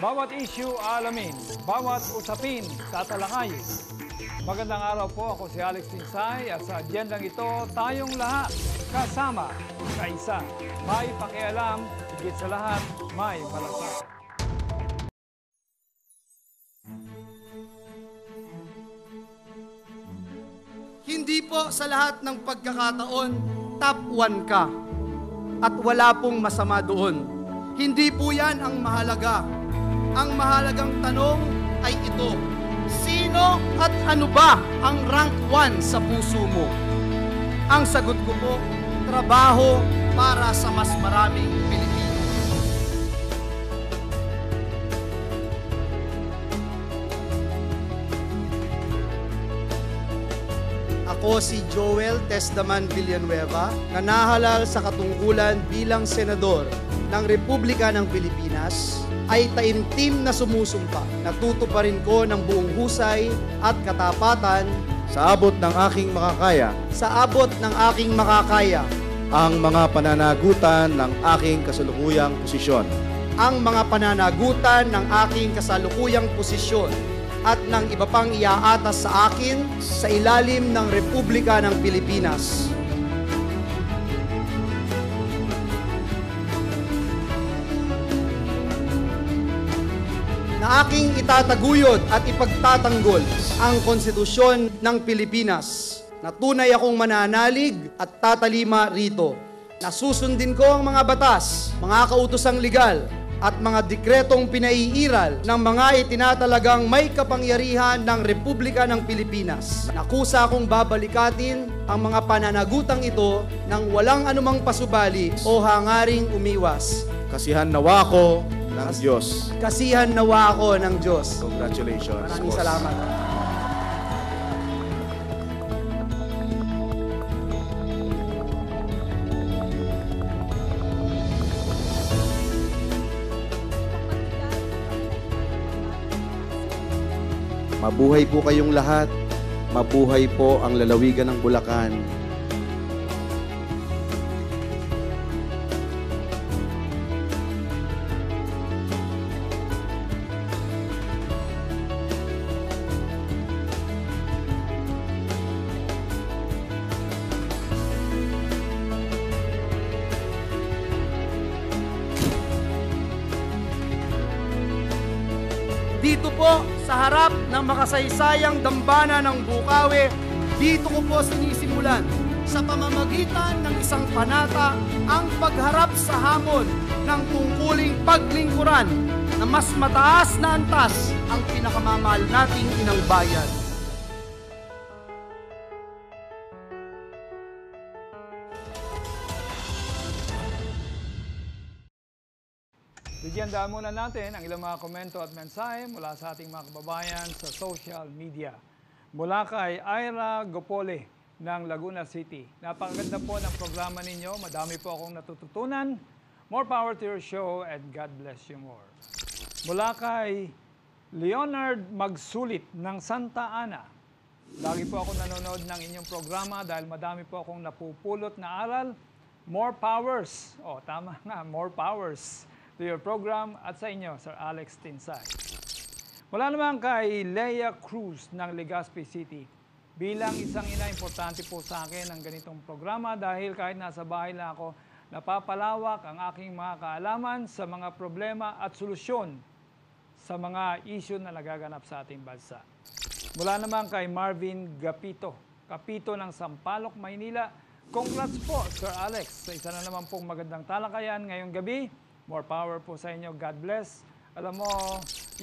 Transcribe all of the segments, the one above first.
Bawat issue alamin, bawat usapin tatalakayin. Magandang araw po, ako si Alex Tinsay at sa agendang ito, tayong lahat kasama sa isa. May pakialam, higit sa lahat, may malasakit. Hindi po sa lahat ng pagkakataon, top 1 ka. At wala pong masama doon. Hindi po yan ang mahalaga. Ang mahalagang tanong ay ito. Sino at ano ba ang rank 1 sa puso mo? Ang sagot ko po, trabaho para sa mas maraming Pilipino. Ako si Joel Testaman Villanueva, na nahalal sa katungkulan bilang senador ng Republika ng Pilipinas, ay taimtim na sumusumpa. Natutuparin ko ng buong husay at katapatan sa abot ng aking makakaya. Sa abot ng aking makakaya. Ang mga pananagutan ng aking kasalukuyang posisyon. Ang mga pananagutan ng aking kasalukuyang posisyon at ng iba pang iaatas sa akin sa ilalim ng Republika ng Pilipinas. Na aking itataguyod at ipagtatanggol ang konstitusyon ng Pilipinas, na tunay akong mananalig at tatalima rito, na susundin ko ang mga batas, mga kautosang legal, at mga dekretong pinaiiral ng mga itinatalagang may kapangyarihan ng Republika ng Pilipinas. Nakusa akong babalikatin ang mga pananagutang ito nang walang anumang pasubali o hangaring umiwas. Kasihan nawa ko ng Diyos. Kasihan nawa ako ng Diyos. Congratulations. Maraming salamat. Mabuhay po kayong lahat. Mabuhay po ang lalawigan ng Bulacan. Dito po, sa harap ng makasaysayang dambana ng Bukawi, dito ko po sinisimulan sa pamamagitan ng isang panata ang pagharap sa hamon ng tungkuling paglingkuran na mas mataas na antas ang pinakamamahal nating inang bayan. Bigyan daan muna natin ang ilang mga komento at mensahe mula sa ating mga kababayan sa social media. Mula kay Ira Gopole ng Laguna City. Napakaganda po ng programa ninyo. Madami po akong natututunan. More power to your show and God bless you more. Mula kay Leonard Magsulit ng Santa Ana. Lagi po ako nanonood ng inyong programa dahil madami po akong napupulot na aral. More powers. O, tama nga, more powers to your program at sa inyo, Sir Alex Tinsay. Mula naman kay Leia Cruz ng Legazpi City. Bilang isang ina, importante po sa akin ang ganitong programa dahil kahit nasa bahay lang ako, napapalawak ang aking mga kaalaman sa mga problema at solusyon sa mga issue na nagaganap sa ating bansa. Mula naman kay Marvin Kapito ng Sampaloc, Maynila. Congrats po, Sir Alex, sa isa na naman pong magandang talakayan ngayong gabi. More power po sa inyo. God bless. Alam mo,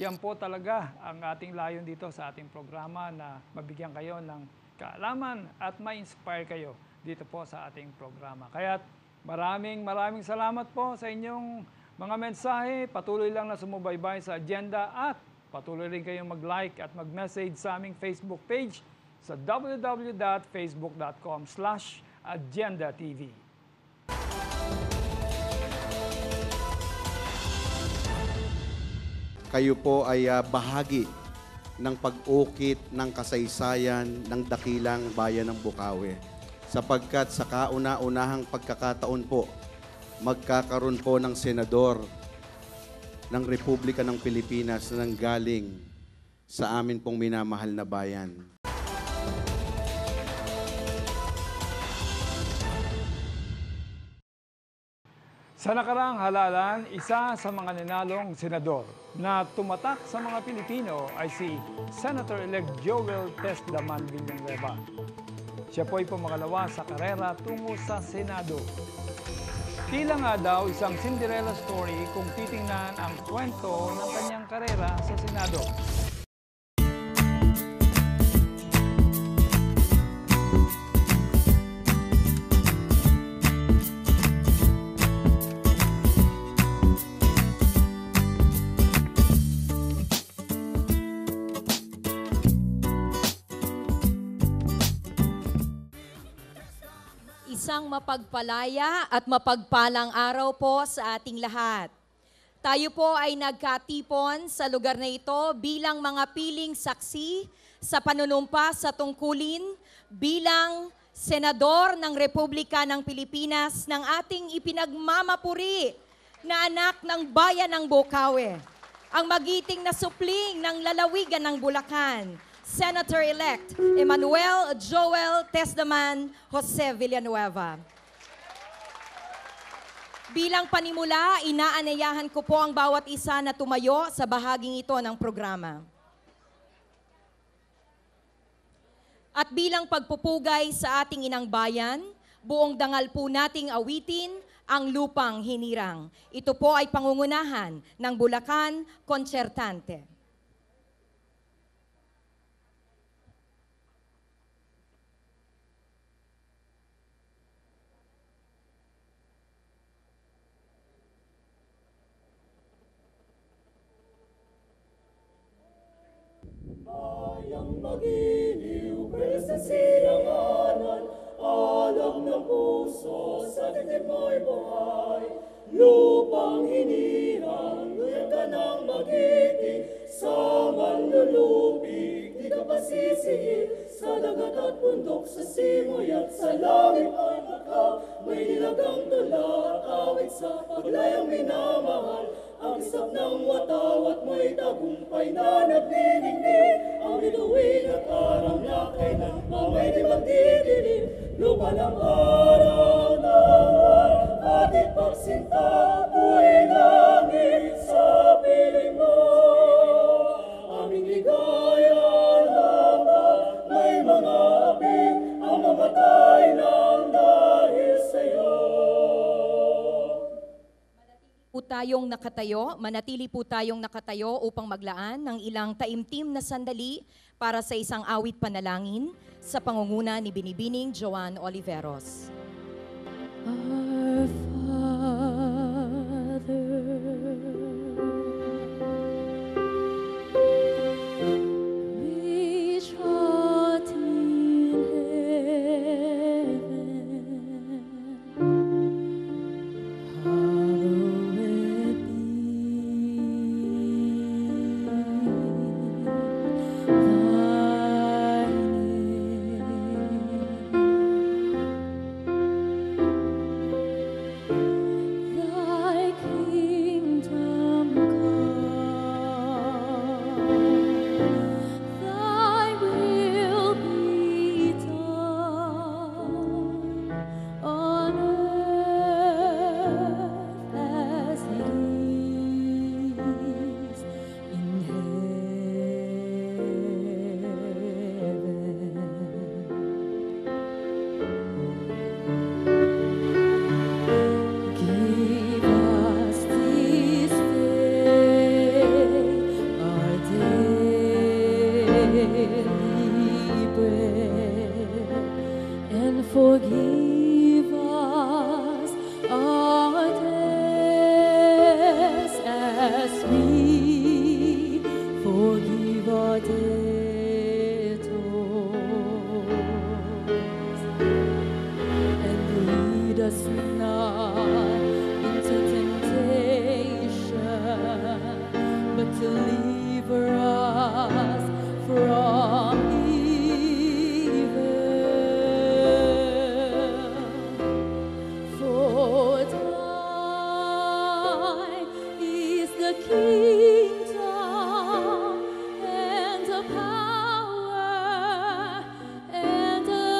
yan po talaga ang ating layon dito sa ating programa na mabigyan kayo ng kaalaman at ma-inspire kayo dito po sa ating programa. Kaya maraming salamat po sa inyong mga mensahe. Patuloy lang na sumubaybay sa agenda at patuloy rin kayong mag-like at mag-message sa aming Facebook page sa www.facebook.com/agendatv. Kayo po ay bahagi ng pag-ukit ng kasaysayan ng dakilang bayan ng Bukawi. Sapagkat sa kauna-unahang pagkakataon po, magkakaroon po ng senador ng Republika ng Pilipinas na nanggaling sa amin pong minamahal na bayan. Sa nakaraang halalan, isa sa mga nanalong senador na tumatak sa mga Pilipino ay si Senator-elect Joel Tesdaman Villanueva. Siya po ay pumangalawa sa karera tungo sa Senado. Tila nga daw isang Cinderella story kung titingnan ang kwento ng kanyang karera sa Senado. Isang mapagpalaya at mapagpalang araw po sa ating lahat. Tayo po ay nagkatipon sa lugar na ito bilang mga piling saksi sa panunumpa sa tungkulin bilang Senador ng Republika ng Pilipinas ng ating ipinagmamapuri na anak ng bayan ng Bocaue, ang magiting na supling ng lalawigan ng Bulacan, Senator-elect Emmanuel Joel Tesdaman Jose Villanueva. Bilang panimula, inaanayahan ko po ang bawat isa na tumayo sa bahaging ito ng programa. At bilang pagpupugay sa ating inang bayan, buong dangal po nating awitin ang lupang hinirang. Ito po ay pangungunahan ng Bulacan Concertante. Bayang magiliw, sa silanganan, alam ng puso, sa dibdib mo'y buhay. Lupang hinirang, luyan ka ng magiting, sa manlulupig, di ka pasisihin. Sa dagat at bundok, sa simoy at sa langit ay makaw, may nilagang tula at awit sa paglayang minamahal. Ang isap ng watawat mo'y tagumpay na nagniningning. Ang bituin at aram na kailan mamay di magdidilim. Lupa ng araw naman, atit pagsinta, buhay langit sa piling mo. Aming ligaya naman, may mga abing ang mamatay ng dahil sa'yo. Manatili po tayong nakatayo upang maglaan ng ilang taimtim na sandali para sa isang awit panalangin sa pangunguna ni Binibining Joan Oliveros. Our Father, which art in heaven, hallowed be thy name.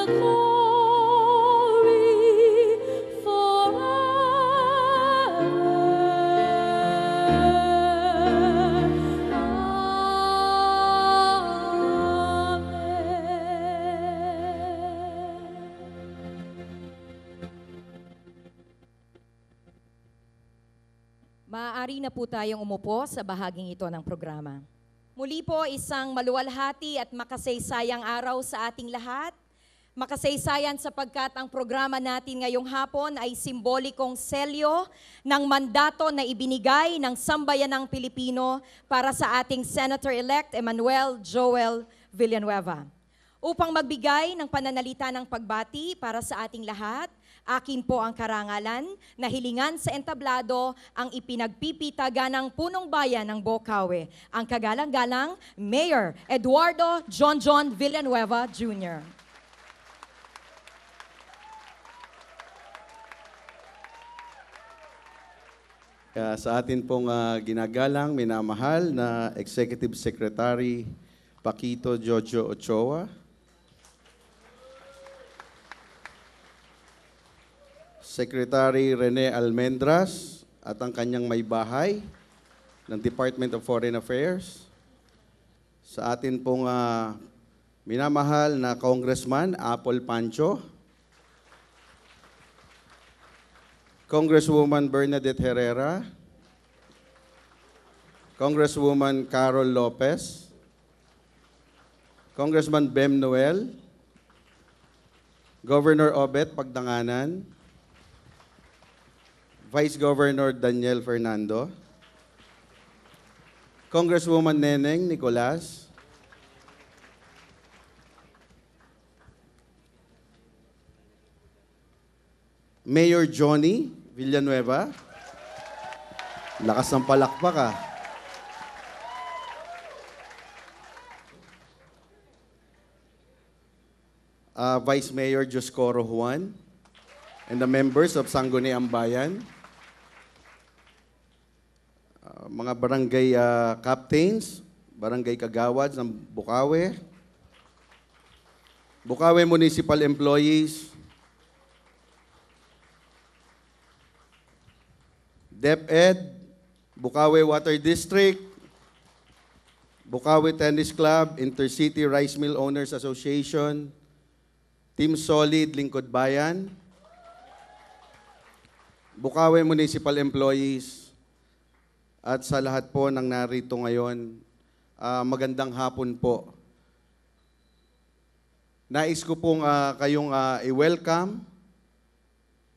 the glory forever. Maaari na po tayong umupo sa bahaging ito ng programa. Muli po, isang maluwalhati at makasaysayang araw sa ating lahat. Makasaysayan sapagkat ang programa natin ngayong hapon ay simbolikong selyo ng mandato na ibinigay ng sambayanang Pilipino para sa ating Senator-elect Emmanuel Joel Villanueva. Upang magbigay ng pananalita ng pagbati para sa ating lahat, akin po ang karangalan na hilingan sa entablado ang ipinagpipitaga ng punong bayan ng Bocaue, ang kagalang-galang Mayor Eduardo John Villanueva Jr. Sa atin pong ginagalang, minamahal na Executive Secretary Paquito Jojo Ochoa, Secretary Rene Almendras at ang kanyang may bahay ng Department of Foreign Affairs, sa atin pong minamahal na Congressman Apple Pancho, Congresswoman Bernadette Herrera, Congresswoman Carol Lopez, Congressman Bem Noel, Governor Obet Pagdanganan, Vice Governor Daniel Fernando, Congresswoman Neneng Nicolas, Mayor Johnny Villanueva, lakas ng palakpak Vice Mayor Joscoro Juan, and the members of Sangguniang Bayan, mga barangay captains, barangay kagawads ng Bocaue, Bocaue Municipal Employees, DepEd, Bocaue Water District, Bocaue Tennis Club, Intercity Rice Mill Owners Association, Team Solid Lingkod Bayan, Bocaue Municipal Employees, at sa lahat po ng narito ngayon, magandang hapon po. Nais ko pong kayong i-welcome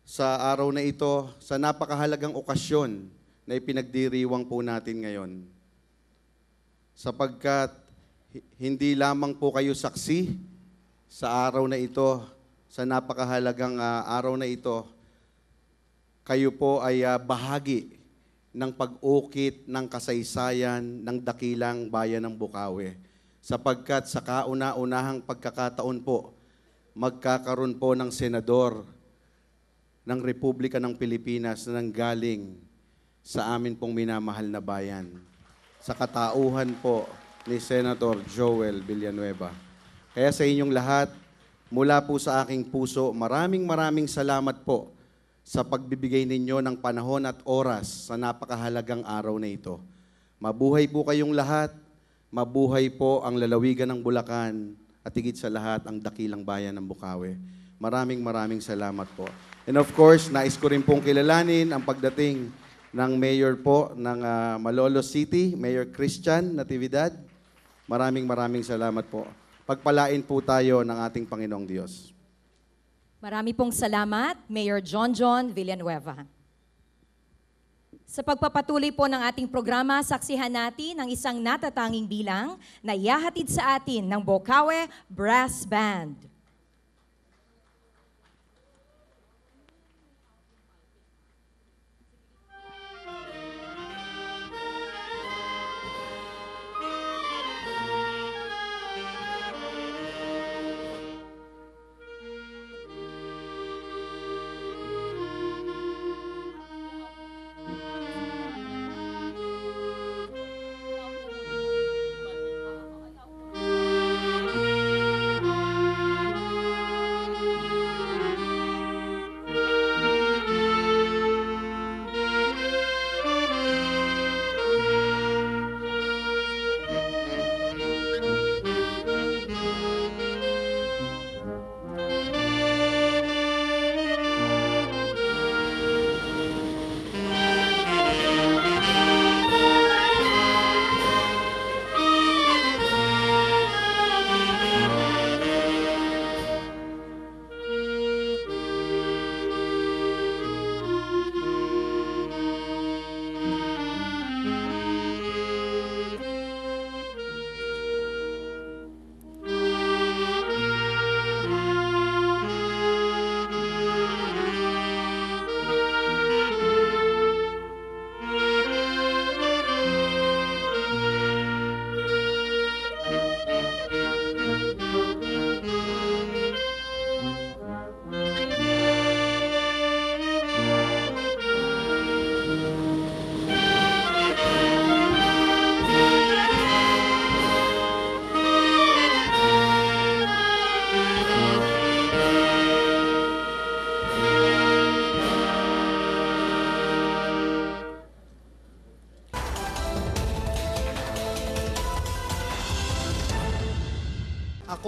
sa araw na ito, sa napakahalagang okasyon na ipinagdiriwang po natin ngayon. Sapagkat hindi lamang po kayo saksi sa araw na ito, sa napakahalagang araw na ito, kayo po ay bahagi ng pag-ukit ng kasaysayan ng dakilang bayan ng Bocaue. Sapagkat sa kauna-unahang pagkakataon po, magkakaroon po ng senador ng Republika ng Pilipinas na nanggaling sa amin pong minamahal na bayan. Sa katauhan po ni Senator Joel Villanueva. Kaya sa inyong lahat, mula po sa aking puso, maraming salamat po sa pagbibigay ninyo ng panahon at oras sa napakahalagang araw na ito. Mabuhay po kayong lahat, mabuhay po ang lalawigan ng Bulacan, at higit sa lahat ang dakilang bayan ng Bocaue. Maraming salamat po. And of course, nais ko rin pong kilalanin ang pagdating ng Mayor po ng Malolos City, Mayor Christian Natividad. Maraming salamat po. Pagpalain po tayo ng ating Panginoong Diyos. Marami pong salamat, Mayor John Villanueva. Sa pagpapatuloy po ng ating programa, saksihan natin ang isang natatanging bilang na ihahatid sa atin ng Bocaue Brass Band.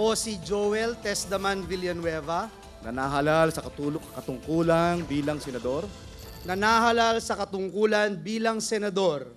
Ako si Joel Tesdaman Villanueva, Nanahalal sa katungkulang bilang senador nanahalal sa katungkulan bilang senador.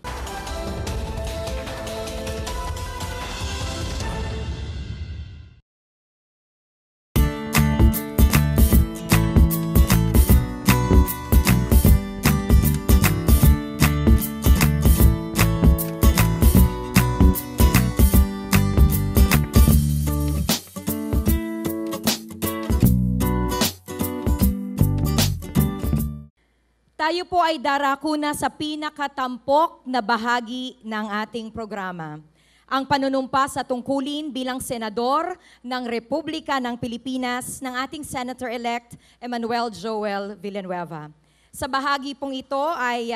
Tayo po ay darako na sa pinakatampok na bahagi ng ating programa. Ang panunumpa sa tungkulin bilang senador ng Republika ng Pilipinas ng ating Senator-elect Emmanuel Joel Villanueva. Sa bahagi pong ito ay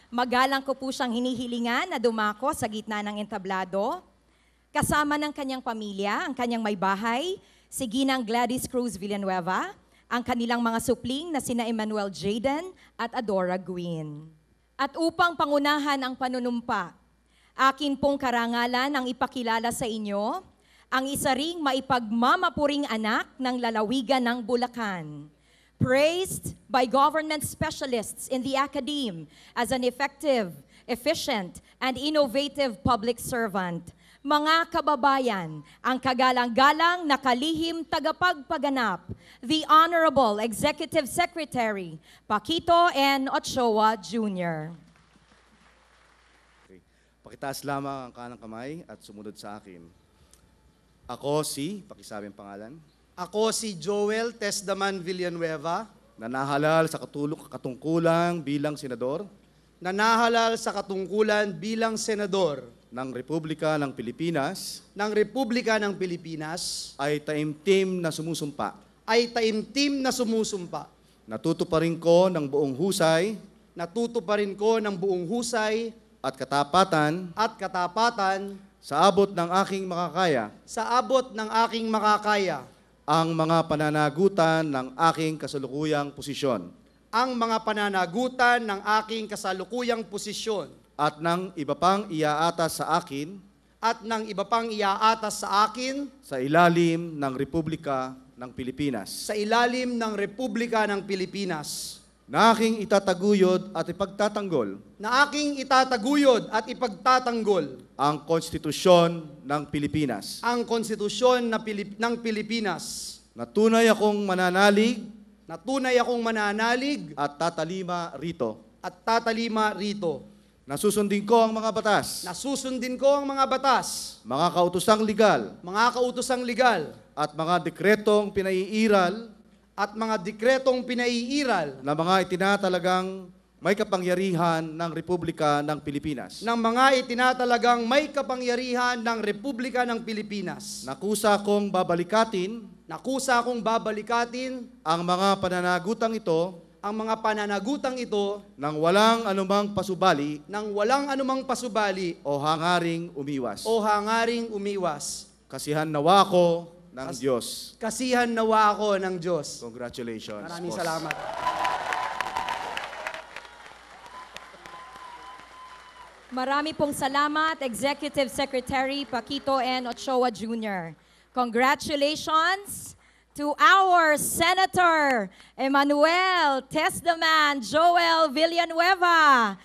magalang ko po siyang hinihilingan na dumako sa gitna ng entablado, kasama ng kanyang pamilya, ang kanyang may bahay, si Ginang Gladys Cruz Villanueva, ang kanilang mga supling na sina Emmanuel Jaden at Adora Gwyn. At upang pangunahan ang panunumpa, akin pong karangalan ang ipakilala sa inyo ang isa ring maipagmamapuring anak ng lalawigan ng Bulacan. Praised by government specialists in the academe as an effective, efficient, and innovative public servant. Mga kababayan, ang kagalang-galang na kalihim tagapagpaganap, the Honorable Executive Secretary, Paquito N. Ochoa Jr. Okay. Pakitaas lamang ang kanang kamay at sumunod sa akin. Ako si, pakisabi ang pangalan, Ako si Joel Tesdaman Villanueva, nanahalal sa katungkulang bilang senador nanahalal sa katungkulan bilang senador ng Republika ng Pilipinas ng Republika ng Pilipinas, ay taimtim na sumusumpa. Natutuparin ko ng buong husay Natutuparin ko ng buong husay at katapatan at katapatan sa abot ng aking makakaya sa abot ng aking makakaya ang mga pananagutan ng aking kasalukuyang posisyon ang mga pananagutan ng aking kasalukuyang posisyon at ng iba pang iaatas sa akin at ng iba pang iaatas sa akin sa ilalim ng Republika ng Pilipinas, sa ilalim ng Republika ng Pilipinas, na aking itataguyod at ipagtatanggol na aking itataguyod at ipagtatanggol ang konstitusyon ng Pilipinas, ang konstitusyon ng Pilipinas, na tunay akong mananalig at tatalima rito. Nasusundin ko ang mga batas, Nasusundin ko ang mga batas, mga kautosang legal mga kautosang legal, at mga dekretong pinaiiral at mga dekretong pinaiiral na mga itinatalagang may kapangyarihan ng Republika ng Pilipinas. ng mga itinatalagang may kapangyarihan ng Republika ng Pilipinas. Nakusa kong babalikatin Nakusa kong babalikatin ang mga pananagutang ito ang mga pananagutang ito nang walang anumang pasubali nang walang anumang pasubali o hangaring umiwas. o hangaring umiwas. Kasihan nawa ko ng Diyos. Kasihan nawa ako ng Diyos. Congratulations. Maraming boss. salamat. Marami pong salamat, Executive Secretary Paquito N. Ochoa Jr. Congratulations to our Senator Emmanuel Tesdaman Joel Villanueva.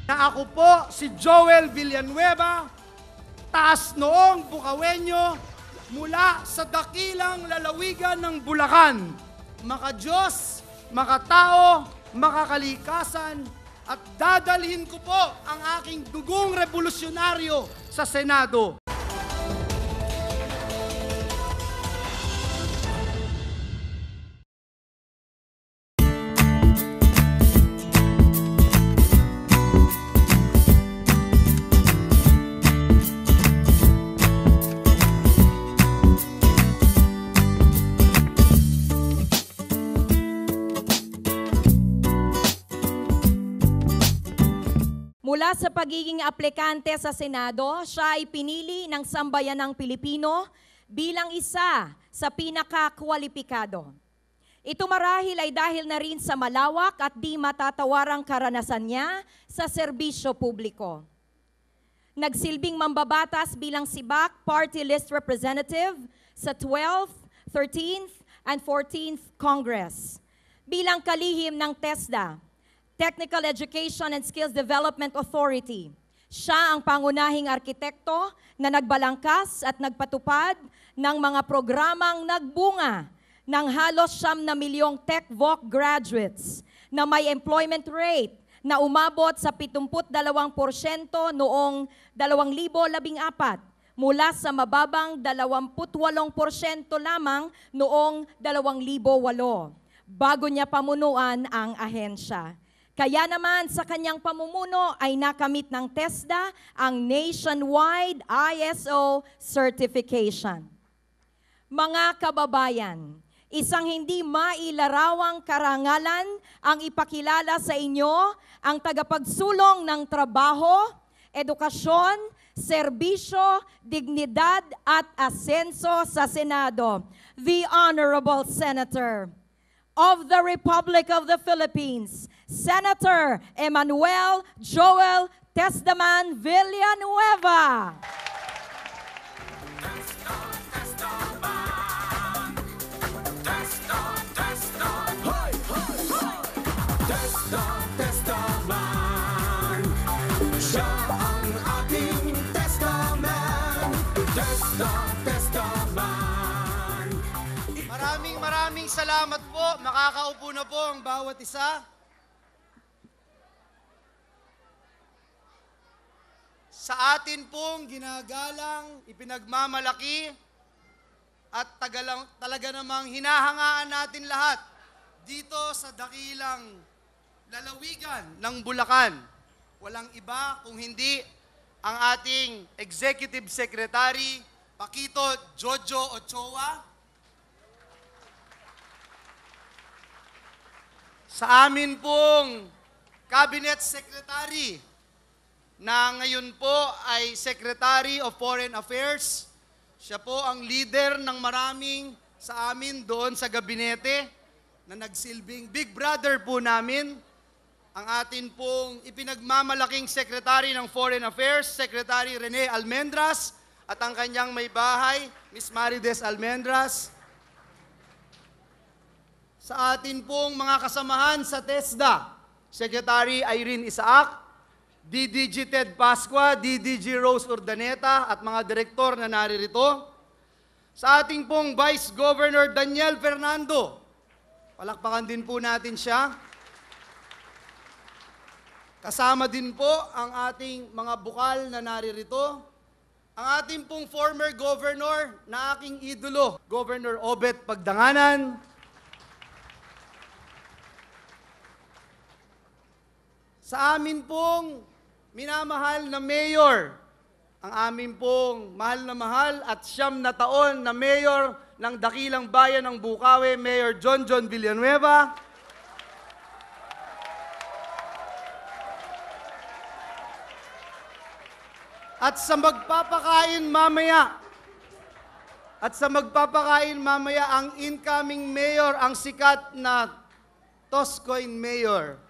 Na ako po si Joel Villanueva, taas noong Bukawenyo, mula sa dakilang lalawigan ng Bulacan. Maka-Diyos, makatao, makakalikasan, at dadalhin ko po ang aking dugong revolusyonaryo sa Senado. Mula sa pagiging aplikante sa Senado, siya ay pinili ng sambayanang Pilipino bilang isa sa pinakakwalipikado. Ito marahil ay dahil na rin sa malawak at di matatawarang karanasan niya sa serbisyo publiko. Nagsilbing mambabatas bilang SIBAC Party List Representative sa 12th, 13th, and 14th Congress. Bilang kalihim ng TESDA, Technical Education and Skills Development Authority, siya ang pangunahing arkitekto na nagbalangkas at nagpatupad ng mga programang nagbunga ng halos 9 milyong TechVoc graduates na may employment rate na umabot sa 72% noong 2014 mula sa mababang 28% lamang noong 2008 bago niya pamunuan ang ahensya. Kaya naman sa kanyang pamumuno ay nakamit ng TESDA ang nationwide ISO certification. Mga kababayan, isang hindi mailarawang karangalan ang ipakilala sa inyo ang tagapagsulong ng trabaho, edukasyon, serbisyo, dignidad at asenso sa Senado, the Honorable Senator of the Republic of the Philippines, Senator Emmanuel Joel Testaman Villanueva. Maraming salamat po. Makakaupo na po ang bawat isa. Sa atin pong ginagalang, ipinagmamalaki, at talaga namang hinahangaan natin lahat dito sa dakilang lalawigan ng Bulacan. Walang iba kung hindi ang ating Executive Secretary, Paquito Jojo Ochoa. Sa amin pong Cabinet Secretary na ngayon po ay Secretary of Foreign Affairs. Siya po ang leader ng maraming sa amin doon sa gabinete na nagsilbing Big Brother po namin. Ang atin pong ipinagmamalaking Secretary ng Foreign Affairs, Secretary Rene Almendras, at ang kanyang may bahay, Miss Marides Almendras. Sa atin pong mga kasamahan sa TESDA, Secretary Irene Isaac, DDG Ted Pascua, DDG Rose Urdaneta, at mga direktor na naririto. Sa ating pong Vice Governor Daniel Fernando, palakpakan din po natin siya. Kasama din po ang ating mga bukal na naririto. Ang ating pong former governor na aking idolo, Governor Obet Pagdanganan. Sa amin pong minamahal na mayor, ang amin pong mahal at 9 na taon na mayor ng dakilang bayan ng Bukawi, Mayor John Villanueva. At sa magpapakain mamaya, ang incoming mayor, ang sikat na Toscoin Mayor.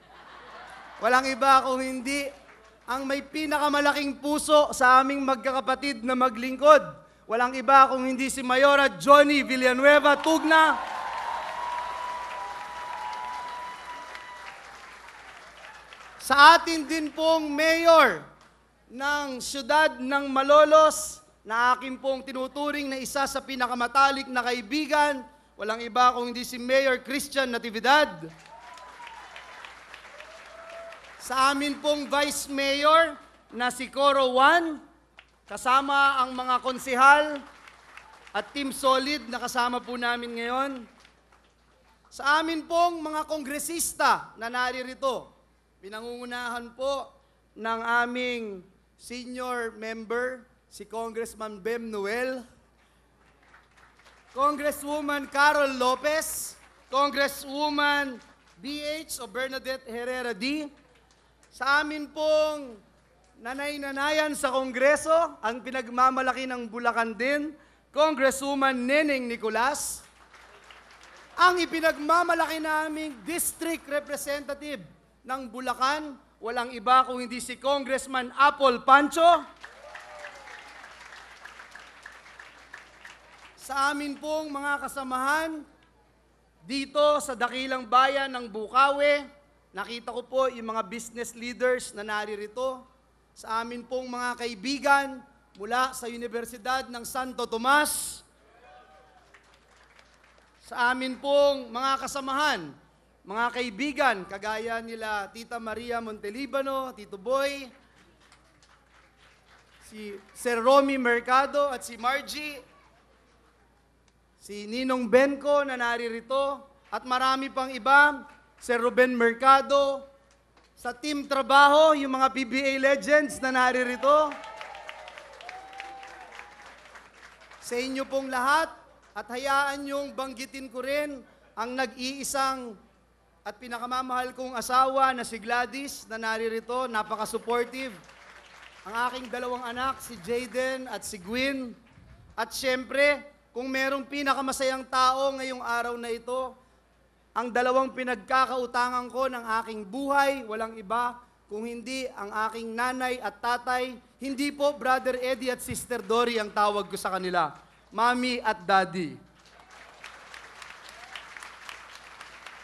Walang iba kung hindi ang may pinakamalaking puso sa aming magkakapatid na maglingkod. Walang iba kung hindi si Mayora Johnny Villanueva Tugna. Sa atin din pong mayor ng siyudad ng Malolos, na akin pong tinuturing na isa sa pinakamatalik na kaibigan, walang iba kung hindi si Mayor Christian Natividad. Sa amin pong Vice Mayor na si Coro Juan, kasama ang mga konsehal at Team Solid na kasama po namin ngayon. Sa amin pong mga kongresista na naririto, pinangungunahan po ng aming senior member, si Congressman Bem Noel, Congresswoman Carol Lopez, Congresswoman BH o Bernadette Herrera D. Sa amin pong nanay-nanayan sa Kongreso, ang pinagmamalaki ng Bulacan din, Congresswoman Neneng Nicolas. Ang ipinagmamalaki naming District Representative ng Bulacan, walang iba kung hindi si Congressman Apple Pancho. sa amin pong mga kasamahan dito sa dakilang bayan ng Bukawi. Nakita ko po yung mga business leaders na naririto. Sa amin pong mga kaibigan mula sa Universidad ng Santo Tomas. Sa amin pong mga kasamahan, mga kaibigan, kagaya nila Tita Maria Montelibano, Tito Boy, si Sir Romy Mercado at si Margie, si Ninong Benko na naririto, at marami pang iba, Sir Ruben Mercado, sa team trabaho, yung mga PBA legends na naririto. Sa inyo pong lahat, at hayaan niyong banggitin ko rin ang nag-iisang at pinakamamahal kong asawa na si Gladys na naririto, napaka-supportive. Ang aking dalawang anak, si Jaden at si Gwyn. At syempre, kung merong pinakamasayang tao ngayong araw na ito, ang dalawang pinagkakautangan ko ng aking buhay, walang iba, kung hindi ang aking nanay at tatay, hindi po Brother Eddie at Sister Dory ang tawag ko sa kanila. Mami at Daddy.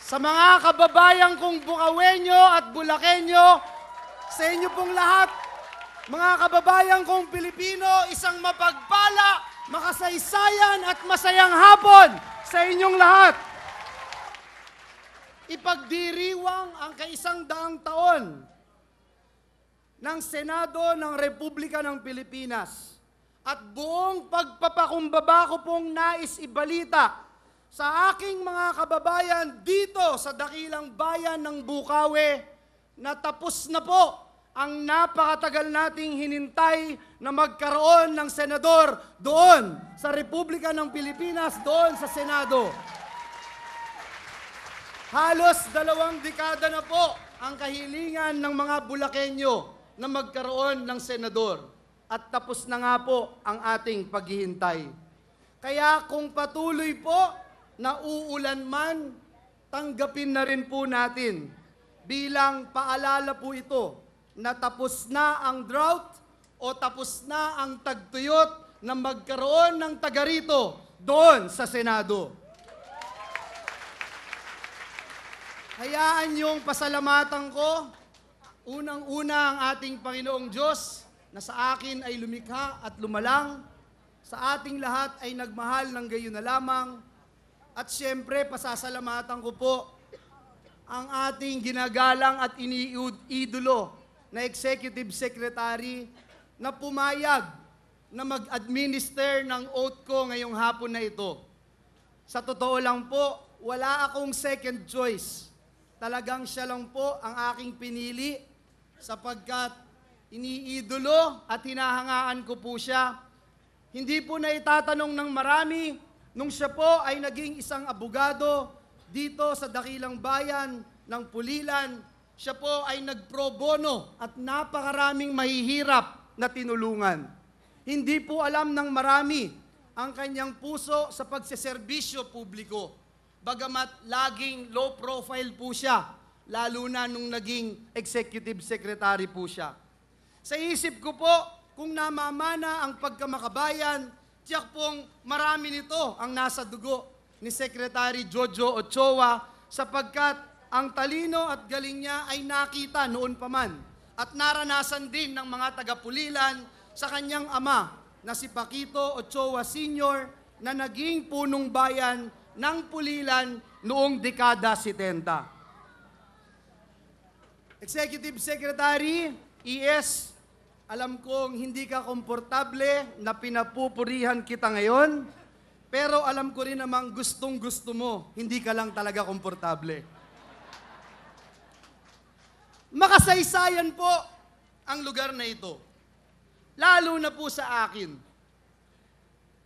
Sa mga kababayan kong Bukawenyo at Bulakenyo, sa inyo pong lahat, mga kababayan kong Pilipino, isang mapagpala, makasaysayan at masayang hapon sa inyong lahat. Ipagdiriwang ang kaisang-daang taon ng Senado ng Republika ng Pilipinas. At buong pagpapakumbaba ko pong nais ibalita sa aking mga kababayan dito sa dakilang bayan ng Bukawi na tapos na po ang napakatagal nating hinintay na magkaroon ng senador doon sa Republika ng Pilipinas, doon sa Senado. Halos 2 dekada na po ang kahilingan ng mga Bulakenyo na magkaroon ng senador. At tapos na nga po ang ating paghihintay. Kaya kung patuloy po na uulan man, tanggapin na rin po natin bilang paalala po ito na tapos na ang drought o tapos na ang tagtuyot na magkaroon ng taga rito doon sa Senado. Hayaan niyong pasalamatan ko, unang-una ang ating Panginoong Diyos, na sa akin ay lumikha at lumalang, sa ating lahat ay nagmahal ng gayon na lamang, at siyempre pasasalamatan ko po ang ating ginagalang at iniidolo na Executive Secretary na pumayag na mag-administer ng oath ko ngayong hapon na ito. Sa totoo lang po, wala akong second choice. Talagang siya lang po ang aking pinili sapagkat iniidolo at hinahangaan ko po siya. Hindi po na itatanong ng marami nung siya po ay naging isang abogado dito sa dakilang bayan ng Pulilan. Siya po ay nagpro bono at napakaraming mahihirap na tinulungan. Hindi po alam ng marami ang kanyang puso sa pagseserbisyo publiko. Bagamat laging low profile po siya, lalo na nung naging executive secretary po siya. Sa isip ko po, kung namamana ang pagkamakabayan, tiyak pong marami nito ang nasa dugo ni Secretary Jojo Ochoa sapagkat ang talino at galing niya ay nakita noon pa man at naranasan din ng mga taga-Pulilan sa kanyang ama na si Paquito Ochoa Sr. na naging punong bayan ng Pulilan noong dekada 70. Executive Secretary ES, alam kong hindi ka komportable na pinapupurihan kita ngayon, pero alam ko rin namang gustong-gusto mo, hindi ka lang talaga komportable. Makasaysayan po ang lugar na ito, lalo na po sa akin.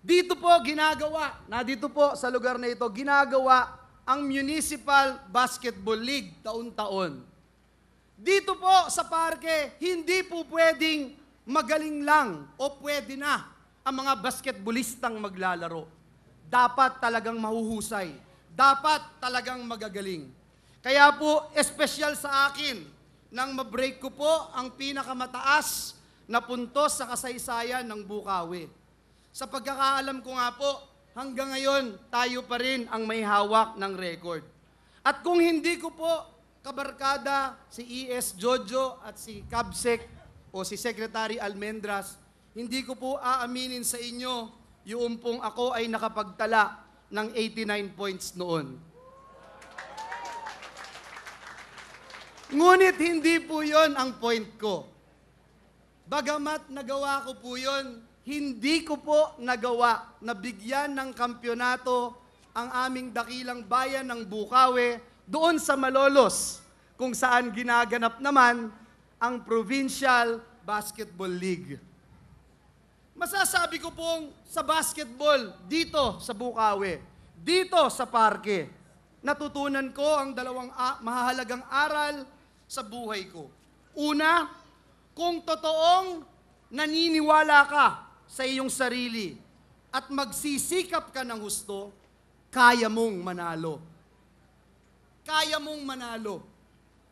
Dito po dito po sa lugar na ito, ginagawa ang Municipal Basketball League taon-taon. Dito po sa parke, hindi po pwedeng magaling lang o pwede na ang mga basketballistang maglalaro. Dapat talagang mahuhusay. Dapat talagang magagaling. Kaya po, espesyal sa akin nang mabreak ko po ang pinakamataas na puntos sa kasaysayan ng Bukawi. Sa pagkakaalam ko nga po, hanggang ngayon, tayo pa rin ang may hawak ng record. At kung hindi ko po kabarkada si E.S. Jojo at si Kabsek o si Secretary Almendras, hindi ko po aaminin sa inyo yung pong ako ay nakapagtala ng 89 points noon. Ngunit hindi po yon ang point ko. Bagamat nagawa ko po yon, hindi ko po nagawa na bigyan ng kampyonato ang aming dakilang bayan ng Bukawi doon sa Malolos, kung saan ginaganap naman ang Provincial Basketball League. Masasabi ko pong sa basketball dito sa Bukawi, dito sa parke, natutunan ko ang dalawang mahahalagang aral sa buhay ko. Una, kung totoong naniniwala ka sa iyong sarili at magsisikap ka ng husto, kaya mong manalo. Kaya mong manalo.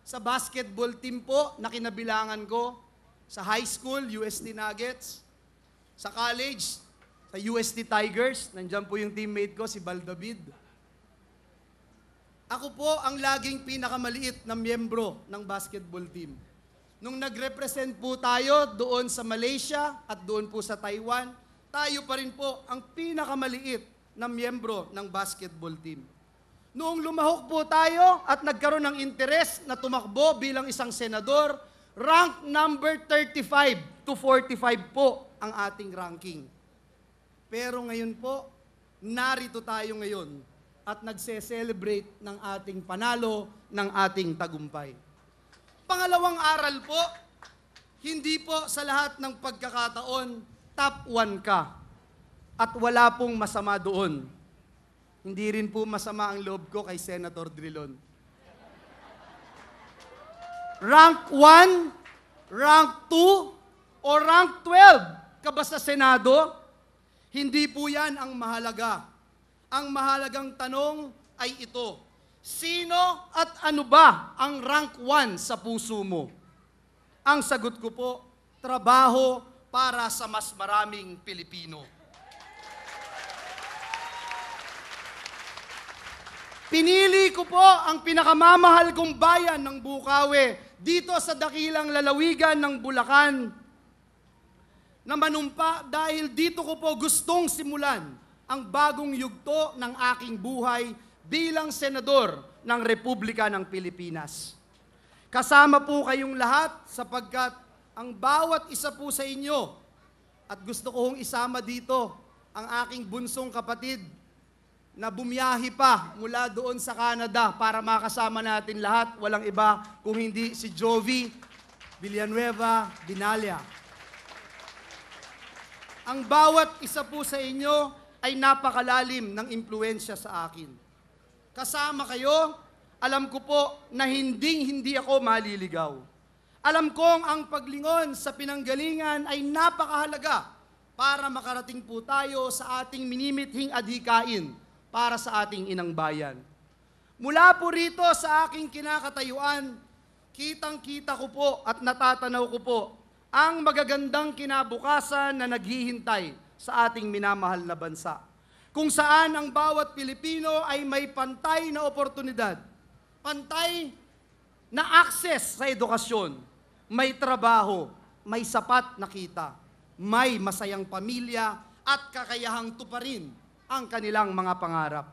Sa basketball team po na kinabilangan ko, sa high school, UST Nuggets, sa college, sa UST Tigers, nandyan po yung teammate ko, si Baldavid. Ako po ang laging pinakamaliit na miyembro ng basketball team. Nung nag-represent po tayo doon sa Malaysia at doon po sa Taiwan, tayo pa rin po ang pinakamaliit na miyembro ng basketball team. Noong lumahok po tayo at nagkaroon ng interes na tumakbo bilang isang senador, rank number 35 to 45 po ang ating ranking. Pero ngayon po, narito tayo ngayon at nagse-celebrate ng ating panalo, ng ating tagumpay. Pangalawang aral po, hindi po sa lahat ng pagkakataon, top 1 ka. At wala pong masama doon. Hindi rin po masama ang loob ko kay Senator Drilon. Rank 1, rank 2, o rank 12 ka ba sa Senado? Hindi po yan ang mahalaga. Ang mahalagang tanong ay ito, sino at ano ba ang rank 1 sa puso mo? Ang sagot ko po, trabaho para sa mas maraming Pilipino. Pinili ko po ang pinakamamahal kong bayan ng Bukawi dito sa dakilang lalawigan ng Bulacan na manumpa dahil dito ko po gustong simulan ang bagong yugto ng aking buhay bilang senador ng Republika ng Pilipinas. Kasama po kayong lahat sapagkat ang bawat isa po sa inyo at gusto ko hong isama dito ang aking bunsong kapatid na bumiyahi pa mula doon sa Canada para makasama natin lahat. Walang iba kung hindi si Jovi Villanueva Binalya. Ang bawat isa po sa inyo ay napakalalim ng impluensya sa akin. Kasama kayo, alam ko po na hindi ako maliligaw. Alam kong ang paglingon sa pinanggalingan ay napakahalaga para makarating po tayo sa ating minimithing adhikain para sa ating inang bayan. Mula po rito sa aking kinakatayuan, kitang-kita ko po at natatanaw ko po ang magagandang kinabukasan na naghihintay sa ating minamahal na bansa, kung saan ang bawat Pilipino ay may pantay na oportunidad, pantay na access sa edukasyon, may trabaho, may sapat na kita, may masayang pamilya at kakayahang tuparin ang kanilang mga pangarap.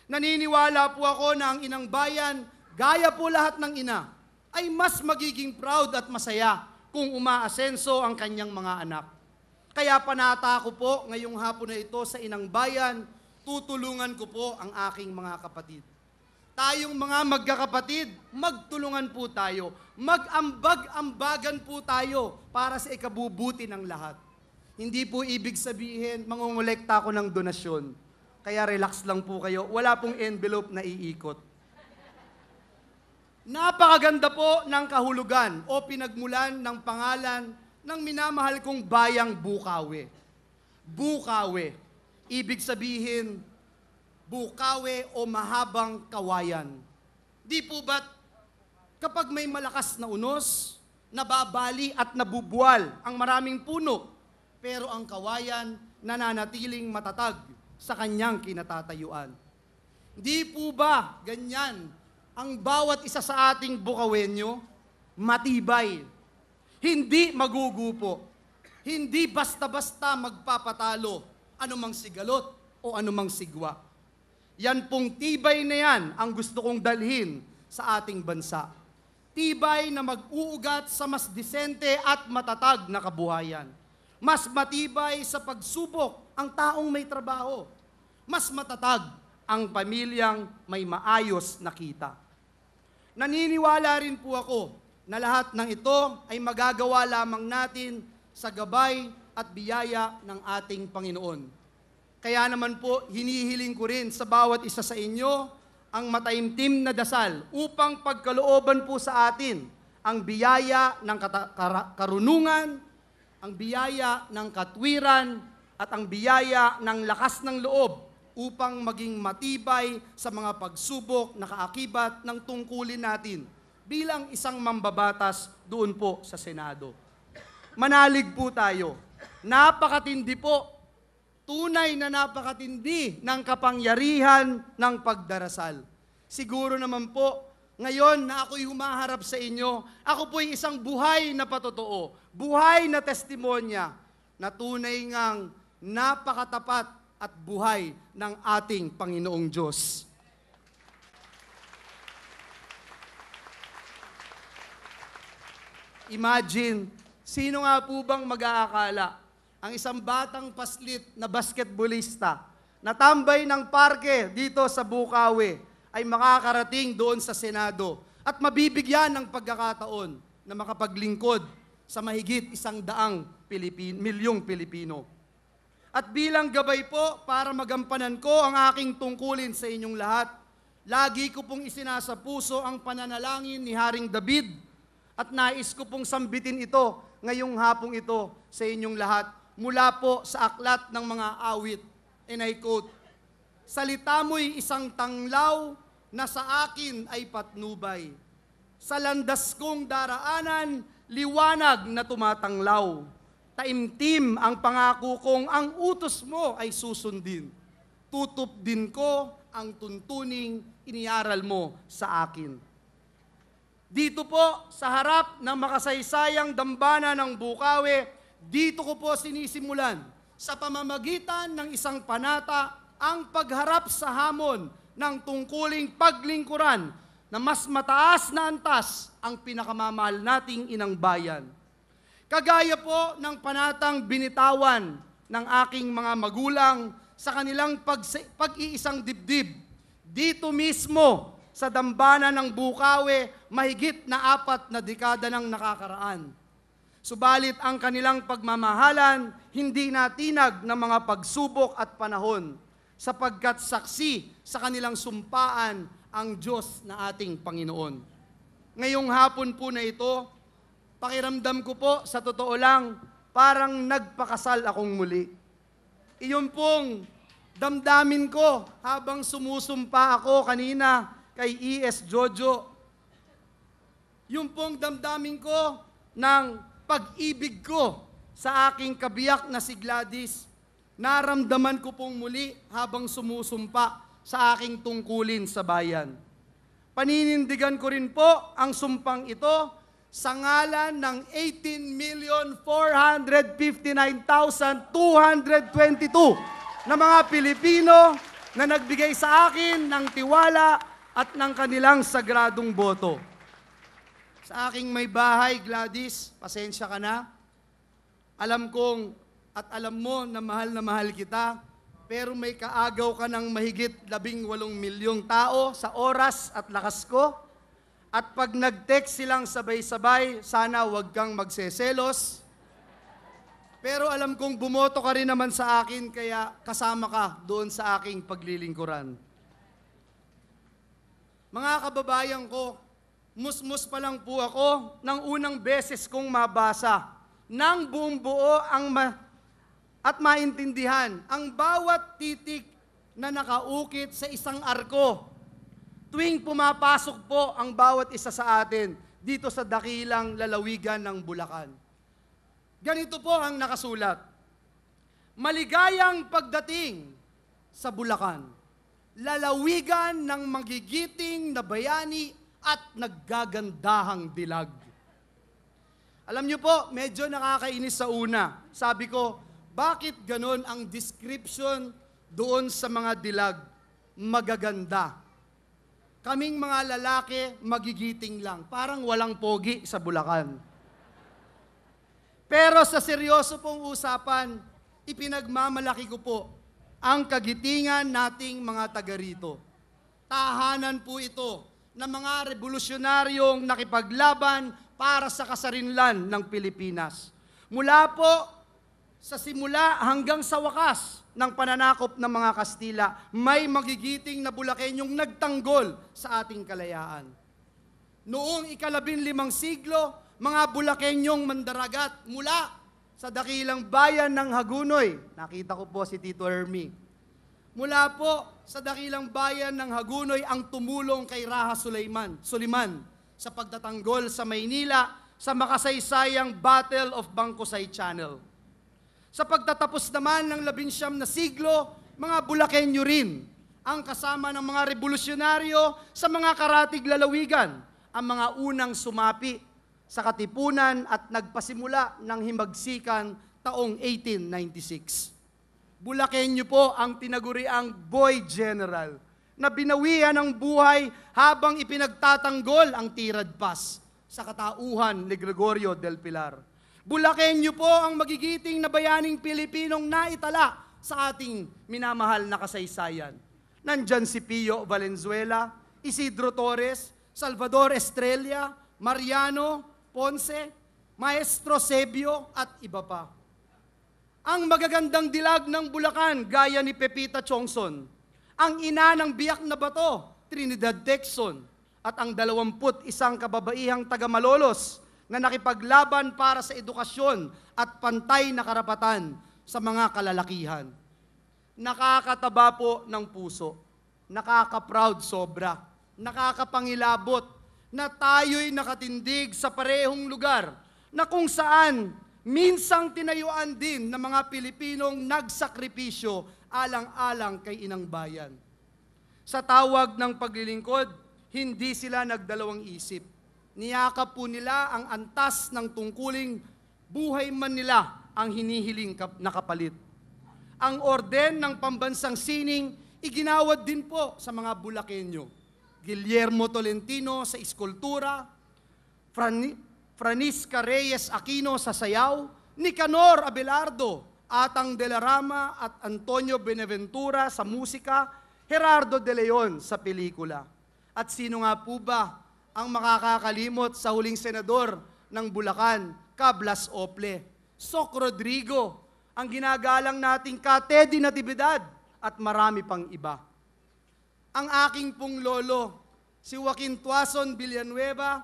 Naniniwala po ako na ang inang bayan, gaya po lahat ng ina, ay mas magiging proud at masaya kung umaasenso ang kanyang mga anak. Kaya panata ko po ngayong hapon na ito sa inang bayan, tutulungan ko po ang aking mga kapatid. Tayong mga magkakapatid, magtulungan po tayo. Mag-ambag-ambagan po tayo para sa ikabubuti ng lahat. Hindi po ibig sabihin, mangungulekta ako ng donasyon. Kaya relax lang po kayo. Wala pong envelope na iikot. Napakaganda po ng kahulugan o pinagmulan ng pangalan ng minamahal kong bayang Bukawi. Bukawi. Ibig sabihin, Bukawi o mahabang kawayan. Di po ba't kapag may malakas na unos, nababali at nabubuwal ang maraming puno, pero ang kawayan nananatiling matatag sa kanyang kinatatayuan. Hindi po ba ganyan ang bawat isa sa ating Bukawenyo? Matibay, hindi magugupo, hindi basta-basta magpapatalo anumang sigalot o anumang sigwa. Yan pong tibay na yan ang gusto kong dalhin sa ating bansa. Tibay na mag-uugat sa mas disente at matatag na kabuhayan. Mas matibay sa pagsubok ang taong may trabaho. Mas matatag ang pamilyang may maayos na kita. Naniniwala rin po ako na lahat ng ito ay magagawa lamang natin sa gabay at biyaya ng ating Panginoon. Kaya naman po, hinihiling ko rin sa bawat isa sa inyo ang mataimtim na dasal upang pagkalooban po sa atin ang biyaya ng karunungan, ang biyaya ng katwiran, at ang biyaya ng lakas ng loob upang maging matibay sa mga pagsubok na kaakibat ng tungkulin natin bilang isang mambabatas doon po sa Senado. Manalig po tayo. Napakatindi po, tunay na napakatindi ng kapangyarihan ng pagdarasal. Siguro naman po, ngayon na ako'y humaharap sa inyo, ako po'y isang buhay na patotoo, buhay na testimonya na tunay ngang napakatapat at buhay ng ating Panginoong Diyos. Imagine, sino nga po bang mag-aakala ang isang batang paslit na basketballista na tambay ng parke dito sa Bukawi ay makakarating doon sa Senado at mabibigyan ng pagkakataon na makapaglingkod sa mahigit 100 milyong Pilipino. At bilang gabay po para magampanan ko ang aking tungkulin sa inyong lahat, lagi ko pong isinasapuso ang pananalangin ni Haring David at nais ko pong sambitin ito ngayong hapong ito sa inyong lahat mula po sa aklat ng mga awit. And I quote, "Salita mo'y isang tanglaw na sa akin ay patnubay. Sa landas kong daraanan, liwanag na tumatanglaw. Taimtim ang pangako kong ang utos mo ay susundin. Tutupdin ko ang tuntuning iniaral mo sa akin." Dito po, sa harap ng makasaysayang dambana ng Bukawi, dito ko po sinisimulan sa pamamagitan ng isang panata ang pagharap sa hamon ng tungkuling paglingkuran na mas mataas na antas ang pinakamamahal nating inang bayan. Kagaya po ng panatang binitawan ng aking mga magulang sa kanilang pag-iisang dibdib, dito mismo sa dambana ng Bukawi, mahigit na 4 na dekada nang nakakaraan. Subalit ang kanilang pagmamahalan, hindi natinag ng mga pagsubok at panahon, sapagkat saksi sa kanilang sumpaan ang Diyos na ating Panginoon. Ngayong hapon po na ito, pakiramdam ko po, sa totoo lang, parang nagpakasal akong muli. Iyon pong damdamin ko habang sumusumpa ako kanina kay E.S. Jojo. Yung pong damdamin ko ng pag-ibig ko sa aking kabiyak na si Gladys, naramdaman ko pong muli habang sumusumpa sa aking tungkulin sa bayan. Paninindigan ko rin po ang sumpang ito sa ngalan ng 18,459,222 na mga Pilipino na nagbigay sa akin ng tiwala at ng kanilang sagradong boto. Sa aking may bahay, Gladys, pasensya ka na. Alam kong at alam mo na mahal kita, pero may kaagaw ka ng mahigit 18 milyong tao sa oras at lakas ko. At pag nag-text silang sabay-sabay, sana wag kang magseselos. Pero alam kong bumoto ka rin naman sa akin, kaya kasama ka doon sa aking paglilingkuran. Mga kababayan ko, musmus pa lang po ako nang unang beses kong mabasa ng buong buo at maintindihan ang bawat titik na nakaukit sa isang arko tuwing pumapasok po ang bawat isa sa atin dito sa dakilang lalawigan ng Bulacan. Ganito po ang nakasulat: "Maligayang pagdating sa Bulacan. Lalawigan ng magigiting na bayani at naggagandahang dilag. Alam niyo po, medyo nakakainis sa una. Sabi ko, bakit ganon ang description doon sa mga dilag? Magaganda. Kaming mga lalaki, magigiting lang. Parang walang pogi sa Bulacan. Pero sa seryoso pong usapan, ipinagmamalaki ko po ang kagitingan nating mga taga rito. Tahanan po ito ng mga revolusyonaryong nakipaglaban para sa kasarinlan ng Pilipinas. Mula po sa simula hanggang sa wakas ng pananakop ng mga Kastila, may magigiting na Bulakenyong nagtanggol sa ating kalayaan. Noong ika-15 siglo, mga Bulakenyong mandaragat mula sa dakilang bayan ng Hagunoy. Nakita ko po si Tito Hermie. Mula po sa dakilang bayan ng Hagunoy ang tumulong kay Raha Suliman sa pagtatanggol sa Maynila sa makasaysayang Battle of Bangkusay Channel. Sa pagtatapos naman ng 19 na siglo, mga Bulakenyo rin ang kasama ng mga revolusyonaryo sa mga karatig lalawigan, ang mga unang sumapi sa katipunan at nagpasimula ng himagsikan taong 1896. Bulakenyo po ang tinaguriang Boy General na binawian ng buhay habang ipinagtatanggol ang Tirad Pass sa katauhan ni Gregorio del Pilar. Bulakenyo po ang magigiting na bayaning Pilipinong naitala sa ating minamahal na kasaysayan. Nandyan si Pio Valenzuela, Isidro Torres, Salvador Estrella, Mariano Ponce, Maestro Sebio at iba pa. Ang magagandang dilag ng Bulacan gaya ni Pepita Chongson, ang ina ng biyak na bato, Trinidad Tecson, at ang 21 kababaihang taga Malolos na nakipaglaban para sa edukasyon at pantay na karapatan sa mga kalalakihan. Nakakataba po ng puso, nakaka-proud sobra, nakakapangilabot na tayo'y nakatindig sa parehong lugar na kung saan minsang tinayuan din ng mga Pilipinong nagsakripisyo alang-alang kay Inang Bayan. Sa tawag ng paglilingkod, hindi sila nagdalawang isip. Niyakap po nila ang antas ng tungkuling buhay man nila ang hinihiling na kapalit. Ang orden ng pambansang sining iginawad din po sa mga Bulakenyo. Guillermo Tolentino sa iskultura, Francisca Reyes Aquino sa sayaw, Nicanor Abelardo, Atang de la Rama at Antonio Benaventura sa musika, Gerardo de Leon sa pelikula. At sino nga po ba ang makakakalimot sa huling senador ng Bulacan, Blas Ople? Soc Rodrigo, ang ginagalang nating Teddy Natividad at marami pang iba. Ang aking pong lolo, si Joaquin Tuason Villanueva,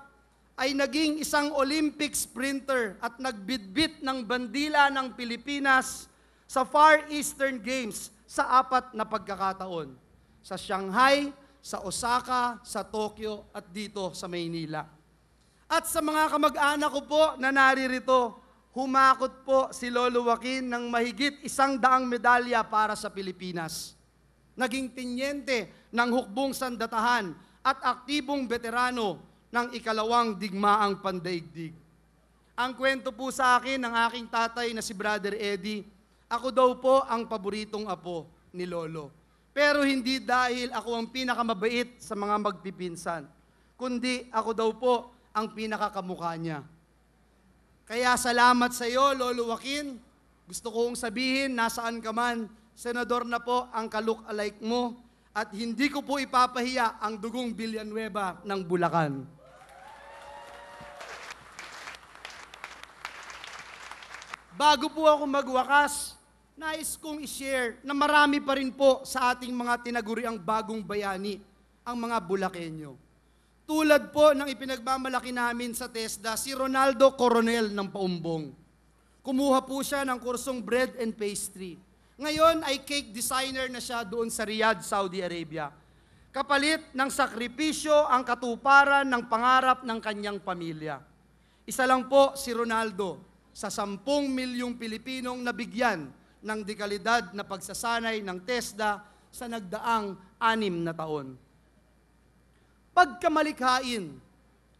ay naging isang Olympic sprinter at nagbitbit ng bandila ng Pilipinas sa Far Eastern Games sa 4 na pagkakataon. Sa Shanghai, sa Osaka, sa Tokyo at dito sa Maynila. At sa mga kamag-anak ko po na naririto, humakot po si Lolo Joaquin ng mahigit 100 medalya para sa Pilipinas. Naging tinyente ng hukbong sandatahan at aktibong veterano ng ikalawang digmaang pandaigdig. Ang kwento po sa akin ng aking tatay na si Brother Eddie, ako daw po ang paboritong apo ni Lolo. Pero hindi dahil ako ang pinakamabait sa mga magpipinsan, kundi ako daw po ang pinakakamukha niya. Kaya salamat sa iyo, Lolo Joaquin. Gusto kong sabihin, nasaan ka man, senador na po ang ka-look-alike mo at hindi ko po ipapahiya ang dugong Villanueva ng Bulacan. Bago po ako magwakas, nais kong i-share na marami pa rin po sa ating mga tinaguriang bagong bayani, ang mga Bulakenyo. Tulad po ng ipinagmamalaki namin sa TESDA, si Ronaldo Coronel ng Paumbong. Kumuha po siya ng kursong bread and pastry. Ngayon ay cake designer na siya doon sa Riyadh, Saudi Arabia. Kapalit ng sakripisyo ang katuparan ng pangarap ng kanyang pamilya. Isa lang po si Ronaldo sa 10 milyong Pilipinong nabigyan ng dekalidad na pagsasanay ng TESDA sa nagdaang 6 na taon. Pagkamalikhain,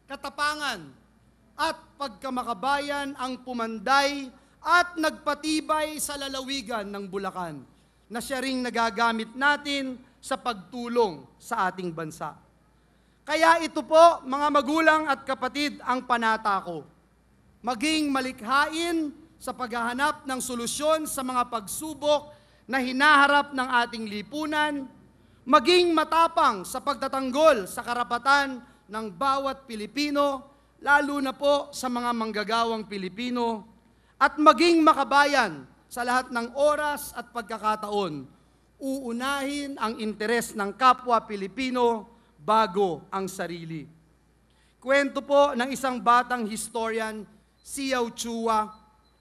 katapangan, at pagkamakabayan ang pumanday at nagpatibay sa lalawigan ng Bulacan na siya ring nagagamit natin sa pagtulong sa ating bansa. Kaya ito po, mga magulang at kapatid, ang panata ko. Maging malikhain sa paghahanap ng solusyon sa mga pagsubok na hinaharap ng ating lipunan, maging matapang sa pagtatanggol sa karapatan ng bawat Pilipino, lalo na po sa mga manggagawang Pilipino, at maging makabayan sa lahat ng oras at pagkakataon. Uunahin ang interes ng kapwa Pilipino bago ang sarili. Kwento po ng isang batang historian, si Yao Chua,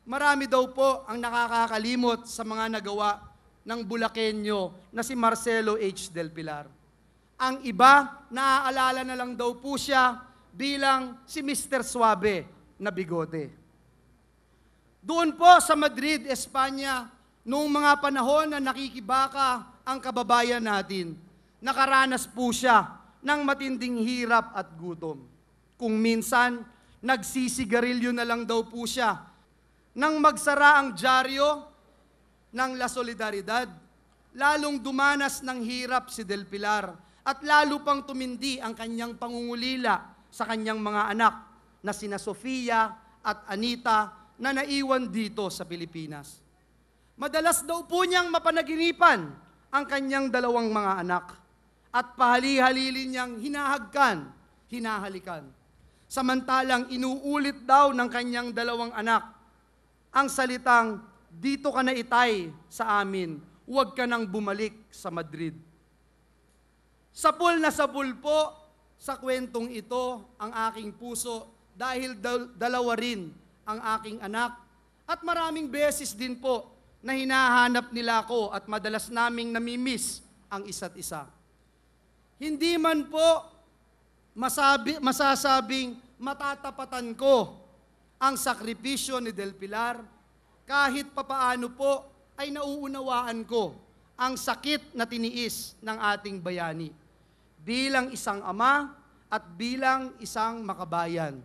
marami daw po ang nakakakalimot sa mga nagawa ng Bulakenyo na si Marcelo H. Del Pilar. Ang iba, naaalala na lang daw po siya bilang si Mr. Suave na bigote. Doon po sa Madrid, Espanya, noong mga panahon na nakikibaka ang kababayan natin, nakaranas po siya ng matinding hirap at gutom. Kung minsan, nagsisigarilyo na lang daw po siya. Nang magsara ang dyaryo ng La Solidaridad, lalong dumanas ng hirap si Del Pilar at lalo pang tumindi ang kanyang pangungulila sa kanyang mga anak na sina Sofia at Anita na naiwan dito sa Pilipinas. Madalas daw po niyang mapanaginipan ang kanyang 2 mga anak at pahali-halili niyang hinahagkan, hinahalikan. Samantalang inuulit daw ng kanyang 2 anak ang salitang, "Dito ka na itay sa amin, huwag ka nang bumalik sa Madrid." Sapul na sapul po sa kwentong ito ang aking puso dahil 2 rin ang aking anak at maraming beses din po na hinahanap nila ako at madalas naming namimiss ang isa't isa. Hindi man po masasabing matatapatan ko ang sakripisyo ni Del Pilar, kahit papaano po ay nauunawaan ko ang sakit na tiniis ng ating bayani bilang isang ama at bilang isang makabayan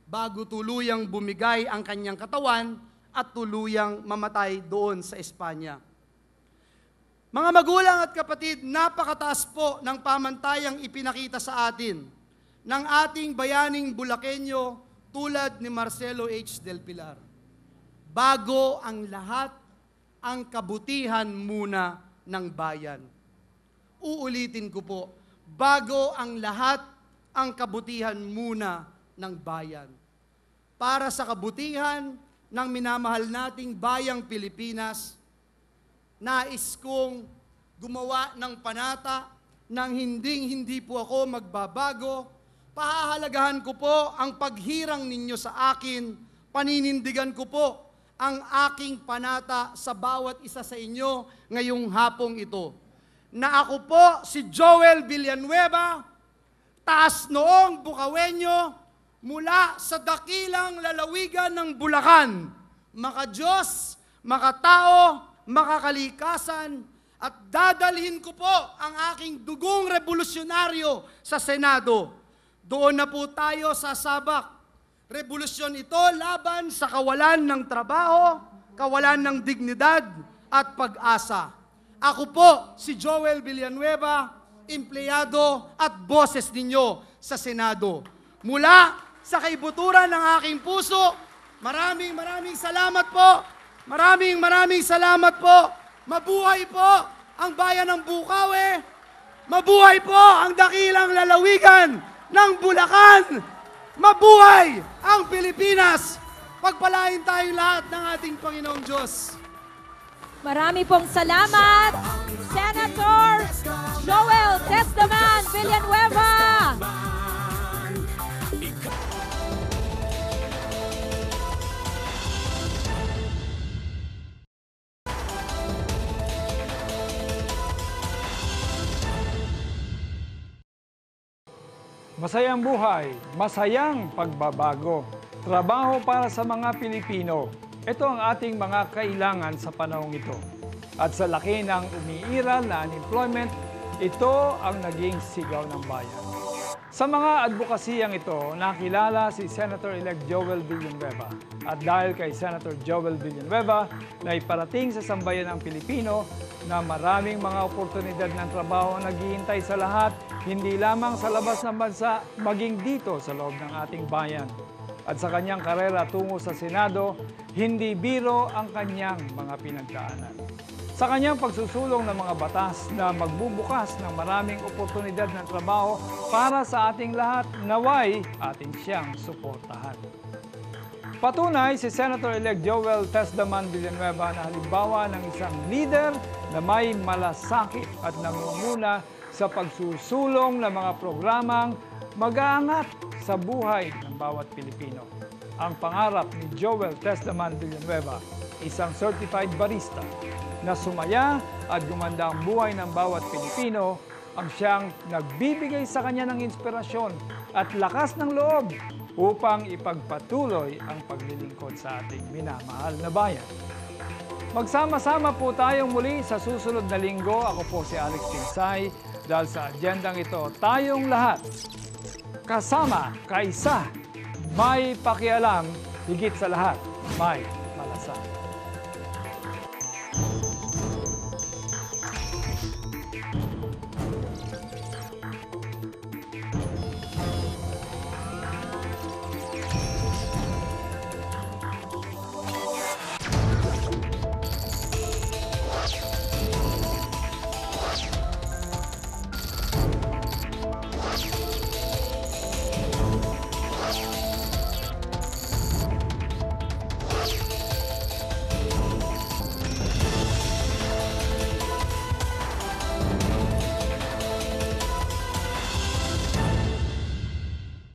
bago tuluyang bumigay ang kanyang katawan at tuluyang mamatay doon sa Espanya. Mga magulang at kapatid, napakataas po ng pamantayang ipinakita sa atin ng ating bayaning Bulakenyo tulad ni Marcelo H. Del Pilar. Bago ang lahat, ang kabutihan muna ng bayan. Uulitin ko po, bago ang lahat, ang kabutihan muna ng bayan. Para sa kabutihan ng minamahal nating bayang Pilipinas, nais kong gumawa ng panata nang hindi po ako magbabago. Pahahalagahan ko po ang paghirang ninyo sa akin, paninindigan ko po ang aking panata sa bawat isa sa inyo ngayong hapong ito. Na ako po si Joel Villanueva, taas noong Bukawenyo, mula sa dakilang lalawigan ng Bulacan, maka-Diyos, makatao, makakalikasan, at dadalhin ko po ang aking dugong revolusyonaryo sa Senado. Doon na po tayo sasabak. Revolusyon ito laban sa kawalan ng trabaho, kawalan ng dignidad at pag-asa. Ako po si Joel Villanueva, empleyado at boses ninyo sa Senado. Mula sa kaibuturan ng aking puso, maraming salamat po. Maraming salamat po. Mabuhay po ang bayan ng Bukawe. Mabuhay po ang dakilang lalawigan ng Bulacan. Mabuhay ang Pilipinas. Pagpalain tayong lahat ng ating Panginoong Diyos. Marami pong salamat, Senator Joel Testaman Villanueva. Masayang buhay, masayang pagbabago. Trabaho para sa mga Pilipino. Ito ang ating mga kailangan sa panahong ito. At sa laki ng umiiral na unemployment, ito ang naging sigaw ng bayan. Sa mga advokasiyang ito, nakilala si Senator-elect Joel Villanueva. At dahil kay Senator Joel Villanueva na iparating sa sambayan ng Pilipino na maraming mga oportunidad ng trabaho ang naghihintay sa lahat, hindi lamang sa labas ng bansa, maging dito sa loob ng ating bayan. At sa kanyang karera tungo sa Senado, hindi biro ang kanyang mga pinagdaanan. Sa kanyang pagsusulong ng mga batas na magbubukas ng maraming oportunidad ng trabaho para sa ating lahat, naway ating siyang suportahan. Patunay si Senator-elect Joel Tesdaman Villanueva na halimbawa ng isang leader na may malasakit at nangunguna sa pagsusulong ng mga programang mag-aangat sa buhay ng bawat Pilipino. Ang pangarap ni Joel Tesdaman Villanueva, isang certified barista na sumaya at gumanda ang buhay ng bawat Pilipino, ang siyang nagbibigay sa kanya ng inspirasyon at lakas ng loob upang ipagpatuloy ang paglilingkod sa ating minamahal na bayan. Magsama-sama po tayong muli sa susunod na linggo. Ako po si Alex Tinsay. Dahil sa agendang ito, tayong lahat kasama, kaisa, may pakialam, higit sa lahat, may